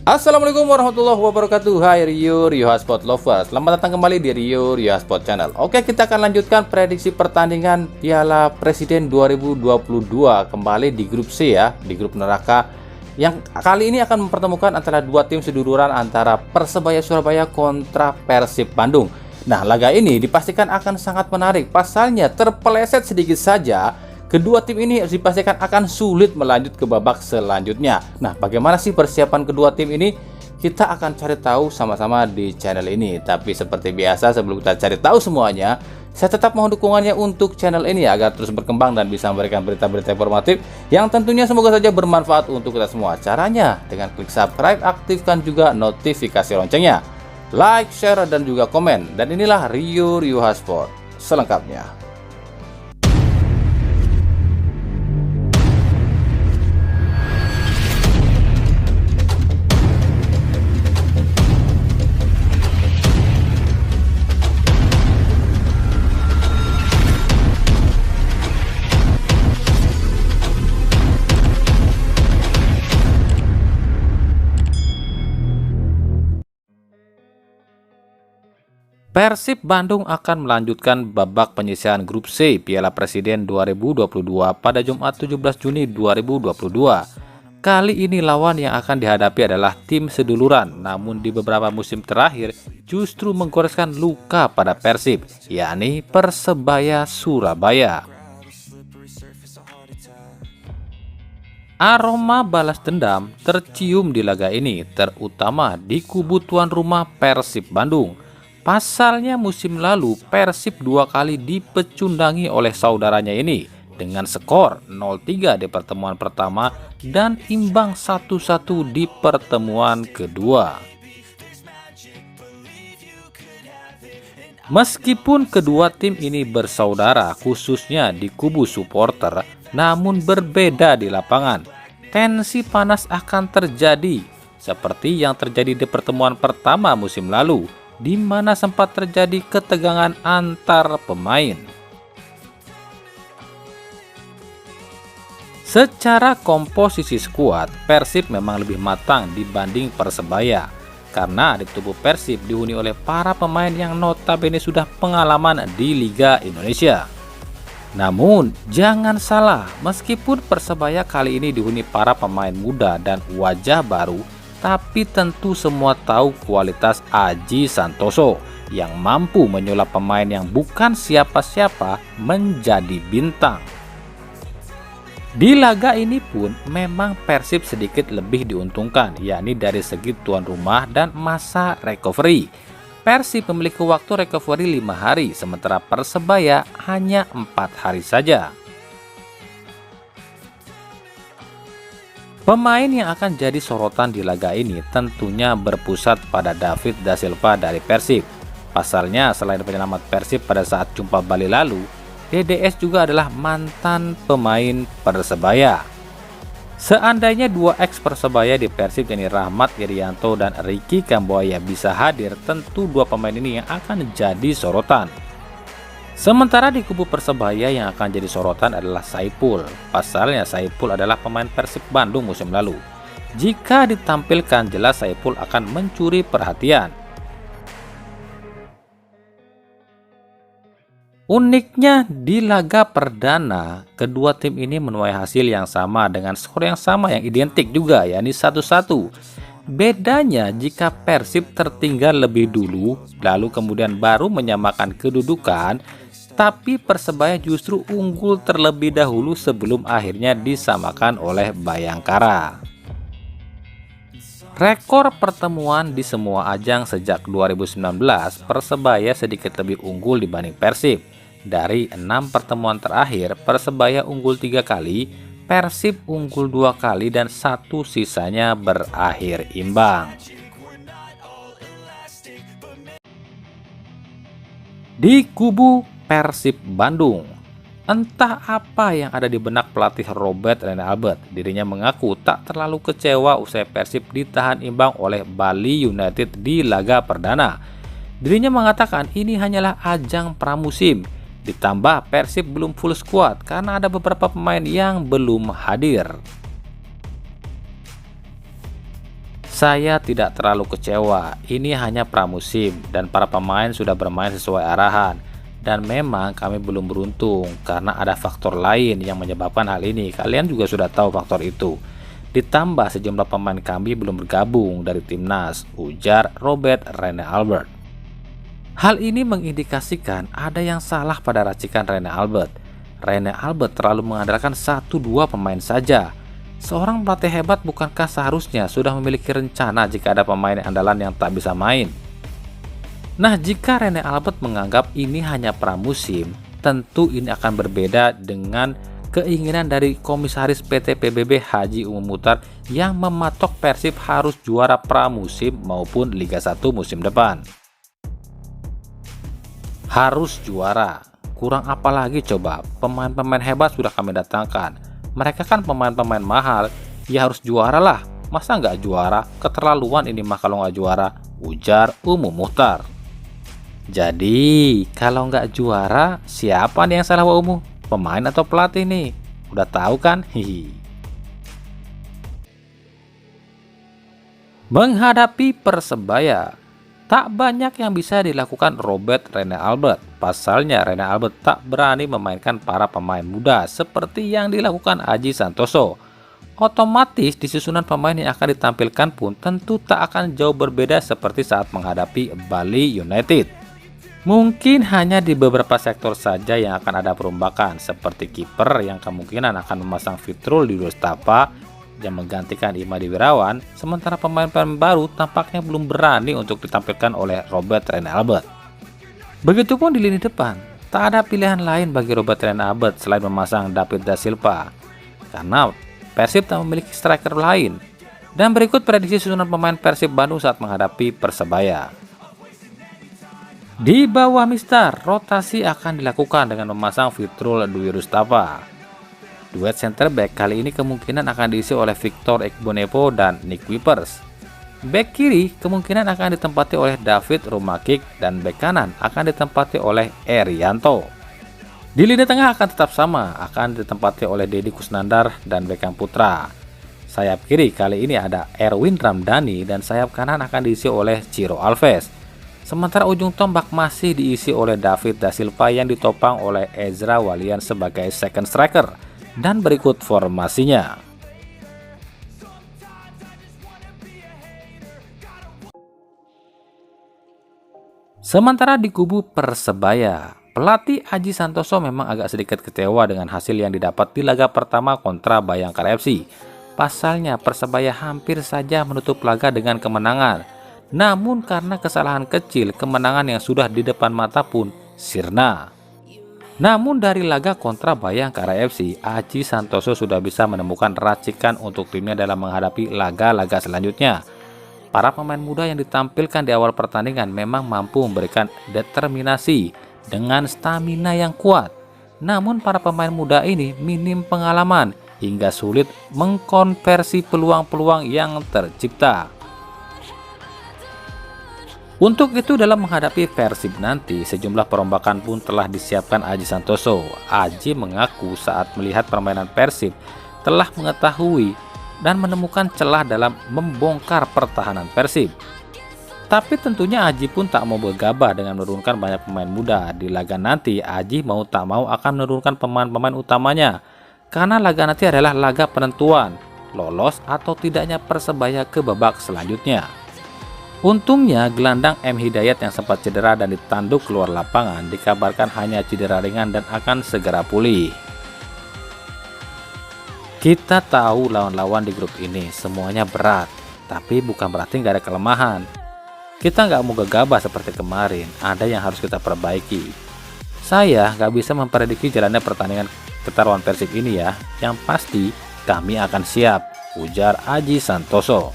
Assalamualaikum warahmatullahi wabarakatuh. Hai Rio Hotspot Lovers, selamat datang kembali di Rio Hotspot Channel. Oke, kita akan lanjutkan prediksi pertandingan Piala Presiden 2022 kembali di grup C ya, di grup neraka, yang kali ini akan mempertemukan antara dua tim seduluran antara Persebaya Surabaya kontra Persib Bandung. Nah, laga ini dipastikan akan sangat menarik. Pasalnya terpeleset sedikit saja, kedua tim ini dipastikan akan sulit melanjut ke babak selanjutnya. Nah, bagaimana sih persiapan kedua tim ini? Kita akan cari tahu sama-sama di channel ini. Tapi seperti biasa, sebelum kita cari tahu semuanya, saya tetap mohon dukungannya untuk channel ini agar terus berkembang dan bisa memberikan berita-berita informatif yang tentunya semoga saja bermanfaat untuk kita semua. Caranya dengan klik subscribe, aktifkan juga notifikasi loncengnya, like, share, dan juga komen. Dan inilah Rio Hotspot selengkapnya. Persib Bandung akan melanjutkan babak penyisihan grup C Piala Presiden 2022 pada Jumat 17 Juni 2022. Kali ini lawan yang akan dihadapi adalah tim seduluran, namun di beberapa musim terakhir justru menggoreskan luka pada Persib, yakni Persebaya Surabaya. Aroma balas dendam tercium di laga ini, terutama di kubu tuan rumah Persib Bandung. Pasalnya musim lalu Persib dua kali dipecundangi oleh saudaranya ini dengan skor 0-3 di pertemuan pertama dan imbang 1-1 di pertemuan kedua. Meskipun kedua tim ini bersaudara khususnya di kubu supporter, namun berbeda di lapangan. Tensi panas akan terjadi seperti yang terjadi di pertemuan pertama musim lalu, di mana sempat terjadi ketegangan antar pemain. Secara komposisi skuad, Persib memang lebih matang dibanding Persebaya, karena di tubuh Persib dihuni oleh para pemain yang notabene sudah pengalaman di Liga Indonesia. Namun, jangan salah, meskipun Persebaya kali ini dihuni para pemain muda dan wajah baru, tapi tentu semua tahu kualitas Aji Santoso yang mampu menyulap pemain yang bukan siapa-siapa menjadi bintang. Di laga ini pun memang Persib sedikit lebih diuntungkan, yakni dari segi tuan rumah dan masa recovery. Persib memiliki waktu recovery 5 hari, sementara Persebaya hanya 4 hari saja. Pemain yang akan jadi sorotan di laga ini tentunya berpusat pada David Da Silva dari Persib. Pasalnya selain penyelamat Persib pada saat jumpa Bali lalu, DDS juga adalah mantan pemain Persebaya. Seandainya dua ex Persebaya di Persib, yakni Rahmat Irianto dan Ricky Kambuaya, bisa hadir, tentu dua pemain ini yang akan jadi sorotan. Sementara di kubu Persebaya yang akan jadi sorotan adalah Saipul. Pasalnya Saipul adalah pemain Persib Bandung musim lalu. Jika ditampilkan jelas Saipul akan mencuri perhatian. Uniknya di laga perdana, kedua tim ini menuai hasil yang sama dengan skor yang sama yang identik juga, yakni 1-1. Bedanya jika Persib tertinggal lebih dulu, lalu kemudian baru menyamakan kedudukan, tapi Persebaya justru unggul terlebih dahulu sebelum akhirnya disamakan oleh Bayangkara. Rekor pertemuan di semua ajang sejak 2019, Persebaya sedikit lebih unggul dibanding Persib. Dari 6 pertemuan terakhir, Persebaya unggul 3 kali, Persib unggul 2 kali, dan 1 sisanya berakhir imbang. Di kubu Persib Bandung, entah apa yang ada di benak pelatih Robert Rene Albert. Dirinya mengaku tak terlalu kecewa usai Persib ditahan imbang oleh Bali United di laga perdana. Dirinya mengatakan ini hanyalah ajang pramusim, ditambah Persib belum full squad karena ada beberapa pemain yang belum hadir. Saya tidak terlalu kecewa, ini hanya pramusim dan para pemain sudah bermain sesuai arahan. Dan memang kami belum beruntung karena ada faktor lain yang menyebabkan hal ini. Kalian juga sudah tahu faktor itu. Ditambah sejumlah pemain kami belum bergabung dari timnas, ujar Robert Rene Albert. Hal ini mengindikasikan ada yang salah pada racikan Rene Albert. Rene Albert terlalu mengandalkan 1-2 pemain saja. Seorang pelatih hebat bukankah seharusnya sudah memiliki rencana jika ada pemain andalan yang tak bisa main? Nah, jika Rene Albert menganggap ini hanya pramusim, tentu ini akan berbeda dengan keinginan dari Komisaris PT PBB Haji Umum Muchtar yang mematok Persib harus juara pramusim maupun Liga 1 musim depan. Harus juara, kurang apa lagi coba? Pemain-pemain hebat sudah kami datangkan. Mereka kan pemain-pemain mahal, ya harus juara lah. Masa nggak juara? Keterlaluan ini mah kalau nggak juara, ujar Umum Muchtar. Jadi, kalau nggak juara, siapa nih yang salah Wa Umu? Pemain atau pelatih nih? Udah tahu kan? Hihi. Menghadapi Persebaya, tak banyak yang bisa dilakukan Robert Rene Albert. Pasalnya Rene Albert tak berani memainkan para pemain muda seperti yang dilakukan Aji Santoso. Otomatis di susunan pemain yang akan ditampilkan pun tentu tak akan jauh berbeda seperti saat menghadapi Bali United. Mungkin hanya di beberapa sektor saja yang akan ada perombakan, seperti kiper yang kemungkinan akan memasang Fitrul Dudustapa yang menggantikan Imadi Wirawan, sementara pemain-pemain baru tampaknya belum berani untuk ditampilkan oleh Robert Rene Albert. Begitupun di lini depan, tak ada pilihan lain bagi Robert Rene Albert selain memasang David Da Silva, karena Persib tak memiliki striker lain. Dan berikut prediksi susunan pemain Persib Bandung saat menghadapi Persebaya. Di bawah Mister, rotasi akan dilakukan dengan memasang Fitrul Dudustapa. Duet center back kali ini kemungkinan akan diisi oleh Victor Ekbonepo dan Nick Wipers. Back kiri kemungkinan akan ditempati oleh David Rumakik dan back kanan akan ditempati oleh Erianto. Di lini tengah akan tetap sama, akan ditempati oleh Deddy Kusnandar dan Beckham Putra. Sayap kiri kali ini ada Erwin Ramdhani dan sayap kanan akan diisi oleh Ciro Alves. Sementara ujung tombak masih diisi oleh David Da Silva yang ditopang oleh Ezra Walian sebagai second striker. Dan berikut formasinya. Sementara di kubu Persebaya, pelatih Aji Santoso memang agak sedikit kecewa dengan hasil yang didapat di laga pertama kontra Bayangkara FC. Pasalnya Persebaya hampir saja menutup laga dengan kemenangan. Namun karena kesalahan kecil, kemenangan yang sudah di depan mata pun sirna. Namun dari laga kontra Bayangkara FC, Aji Santoso sudah bisa menemukan racikan untuk timnya dalam menghadapi laga-laga selanjutnya. Para pemain muda yang ditampilkan di awal pertandingan memang mampu memberikan determinasi dengan stamina yang kuat. Namun para pemain muda ini minim pengalaman hingga sulit mengkonversi peluang-peluang yang tercipta. Untuk itu dalam menghadapi Persib nanti, sejumlah perombakan pun telah disiapkan Aji Santoso. Aji mengaku saat melihat permainan Persib telah mengetahui dan menemukan celah dalam membongkar pertahanan Persib. Tapi tentunya Aji pun tak mau bergabah dengan menurunkan banyak pemain muda. Di laga nanti Aji mau tak mau akan menurunkan pemain-pemain utamanya, karena laga nanti adalah laga penentuan lolos atau tidaknya Persebaya ke babak selanjutnya. Untungnya gelandang M. Hidayat yang sempat cedera dan ditanduk keluar lapangan dikabarkan hanya cedera ringan dan akan segera pulih. Kita tahu lawan-lawan di grup ini semuanya berat, tapi bukan berarti nggak ada kelemahan. Kita nggak mau gegabah seperti kemarin, ada yang harus kita perbaiki. Saya nggak bisa memprediksi jalannya pertandingan kita lawan Persib ini ya, yang pasti kami akan siap, ujar Aji Santoso.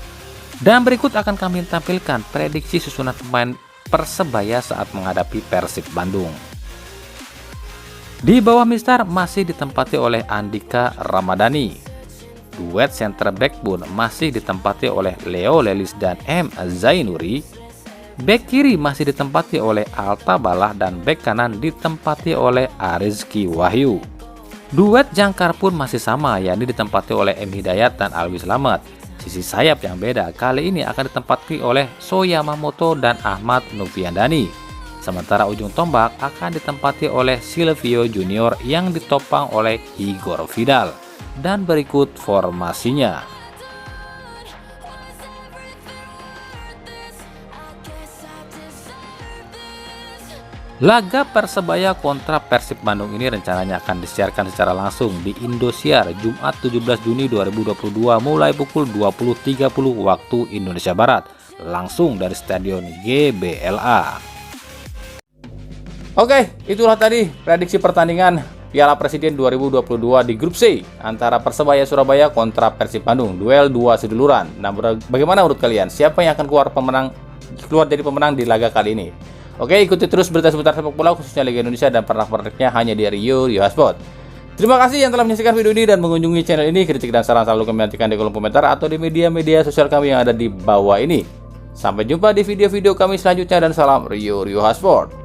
Dan berikut akan kami tampilkan prediksi susunan pemain Persebaya saat menghadapi Persib Bandung. Di bawah Mister masih ditempati oleh Andika Ramadhani. Duet center back pun masih ditempati oleh Leo Lelis dan M. Zainuri. Back kiri masih ditempati oleh Alta Balah dan back kanan ditempati oleh Arizki Wahyu. Duet jangkar pun masih sama, yakni ditempati oleh M. Hidayat dan Alwi Slamet. Sisi sayap yang beda kali ini akan ditempati oleh So Yamamoto dan Ahmad Noviandani. Sementara ujung tombak akan ditempati oleh Silvio Junior yang ditopang oleh Igor Vidal. Dan berikut formasinya. Laga Persebaya kontra Persib Bandung ini rencananya akan disiarkan secara langsung di Indosiar Jumat 17 Juni 2022 mulai pukul 20.30 waktu Indonesia Barat, langsung dari Stadion GBLA. Oke, itulah tadi prediksi pertandingan Piala Presiden 2022 di Grup C antara Persebaya Surabaya kontra Persib Bandung, duel dua seduluran. Nah, bagaimana menurut kalian? Siapa yang akan keluar jadi pemenang di laga kali ini? Oke, ikuti terus berita seputar sepak bola khususnya Liga Indonesia dan pernak-perniknya hanya di Rio Hotspot. Terima kasih yang telah menyaksikan video ini dan mengunjungi channel ini. Kritik dan saran selalu kami nantikan di kolom komentar atau di media-media sosial kami yang ada di bawah ini. Sampai jumpa di video-video kami selanjutnya dan salam Rio Hotspot.